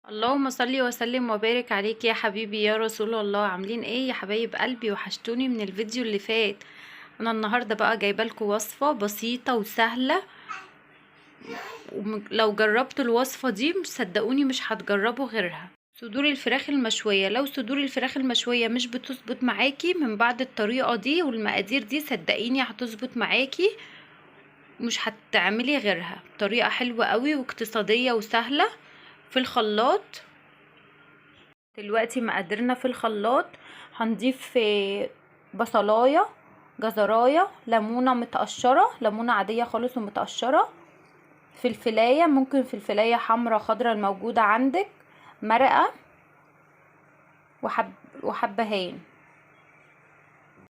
اللهم صل وسلم وبارك عليك يا حبيبي يا رسول الله. عاملين ايه يا حبايب قلبي؟ وحشتوني من الفيديو اللي فات. انا النهارده بقى جايبه لكم وصفه بسيطه وسهله، لو جربتوا الوصفه دي صدقوني مش هتجربوا غيرها. صدور الفراخ المشويه، لو صدور الفراخ المشويه مش بتظبط معاكي من بعد الطريقه دي والمقادير دي، صدقيني هتظبط معاكي، مش هتعملي غيرها. طريقه حلوه قوي واقتصاديه وسهله في الخلاط. دلوقتي مقاديرنا في الخلاط: هنضيف بصلايه، جزرايه، ليمونه متقشره، ليمونه عاديه خالص ومتقشره، فلفلايه، ممكن فلفلايه حمرا خضرا الموجوده عندك، مرقه، وحبهان.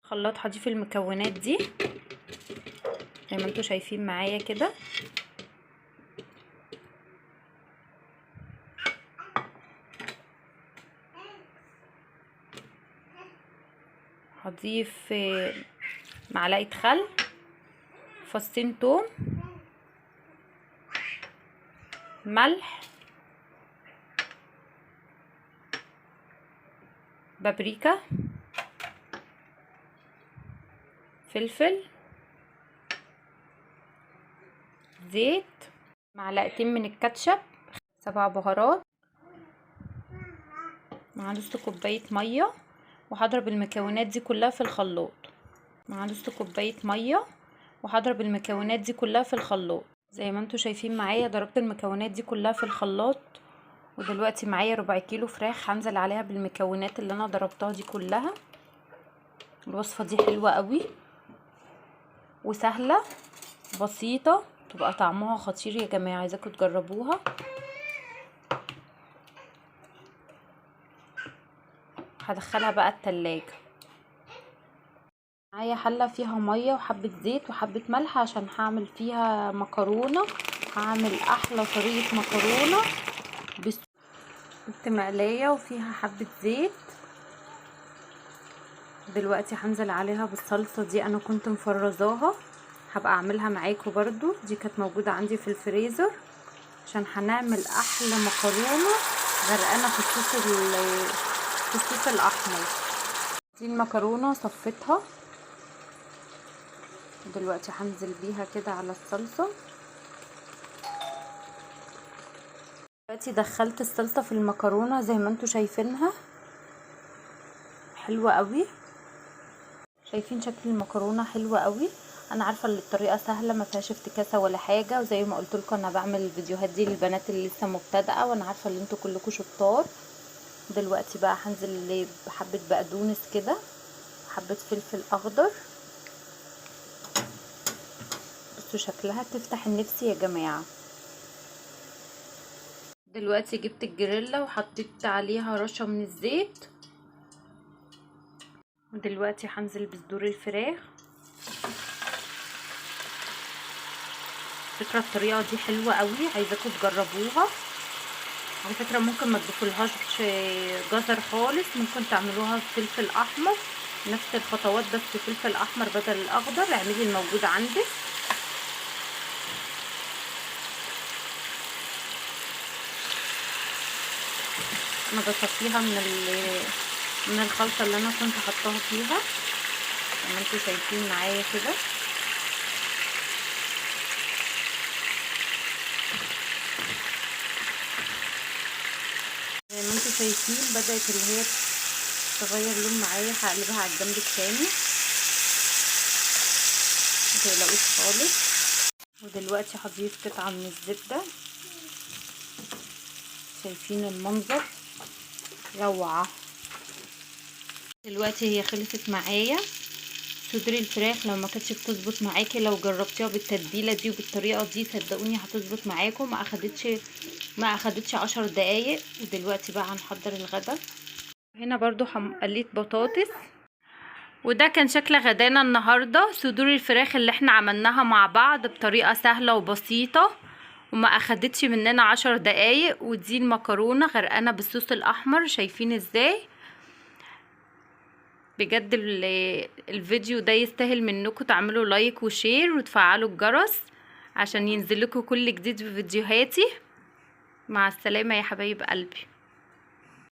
خلاط هضيف المكونات دي زي ما انتوا شايفين معايا كده. هضيف معلقه خل، فصين توم، ملح، بابريكا، فلفل، زيت، معلقتين من الكاتشب، 7 بهارات، مع نص كوبايه ميه. وهضرب المكونات دي كلها في الخلاط مع نص كوبايه ميه، وهضرب المكونات دي كلها في الخلاط زي ما انتوا شايفين معايا. ضربت المكونات دي كلها في الخلاط، ودلوقتي معايا ربع كيلو فراخ هنزل عليها بالمكونات اللي انا ضربتها دي كلها. الوصفه دي حلوه قوي وسهله بسيطه، تبقى طعمها خطير يا جماعه، عايزاكم تجربوها. هدخلها بقى التلاجة. معايا حله فيها ميه وحبه زيت وحبه ملح عشان هعمل فيها مكرونه. هعمل احلى طريقه مكرونه جبت مقلايه وفيها حبه زيت. دلوقتي هنزل عليها بالصلصه دي، انا كنت مفرزاها، هبقى اعملها معاكم برضو، دي كانت موجوده عندي في الفريزر، عشان هنعمل احلى مكرونه غرقانه في الصوص الاحمر. دي المكرونه صفيتها، دلوقتي هنزل بيها كده على الصلصه. دلوقتي دخلت الصلصه في المكرونه زي ما انتوا شايفينها، حلوه قوي. شايفين شكل المكرونه حلوه قوي. انا عارفه ان الطريقه سهله ما فيهاش افتكاسه ولا حاجه، وزي ما قلت لكم انا بعمل الفيديوهات دي للبنات اللي لسه مبتدئه، وانا عارفه ان انتوا كلكم شطار. دلوقتي بقى هنزل بحبه بقدونس كده، حبه فلفل اخضر. بصوا شكلها تفتح النفس يا جماعه. دلوقتي جبت الجريلا وحطيت عليها رشه من الزيت، ودلوقتي هنزل بصدور الفراخ. فكرة الطريقة دي حلوة قوي، عايزاكم تجربوها. على فكرة ممكن ما تضيفولهاش جزر خالص، ممكن تعملوها فلفل احمر، نفس الخطوات بس فلفل احمر بدل الاخضر. اعملي الموجود عندك. انا بصفيها من الخلطة اللي انا كنت حطاها فيها زي ما انتوا شايفين معايا كده. زي ما انتوا شايفين بدأت اللي هي تغير لون معايا، هقلبها على الجنب التاني، متقلقوش خالص. ودلوقتي هضيف قطعة من الزبدة، شايفين المنظر روعة. دلوقتي هي خلصت معايا. صدر الفراخ لو ما كانتش بتظبط معاكي، لو جربتيها بالتتبيله دي وبالطريقه دي صدقوني هتظبط معاكم. ما اخدتش 10 دقايق. ودلوقتي بقى هنحضر الغدا. هنا برضو قليت بطاطس، وده كان شكل غدانا النهارده. صدور الفراخ اللي احنا عملناها مع بعض بطريقه سهله وبسيطه وما اخدتش مننا 10 دقايق. ودي المكرونه غرقانه بالصوص الاحمر، شايفين ازاي؟ بجد الفيديو ده يستاهل منكم تعملوا لايك وشير وتفعلوا الجرس عشان ينزلكوا كل جديد في فيديوهاتي. مع السلامة يا حبايب قلبي.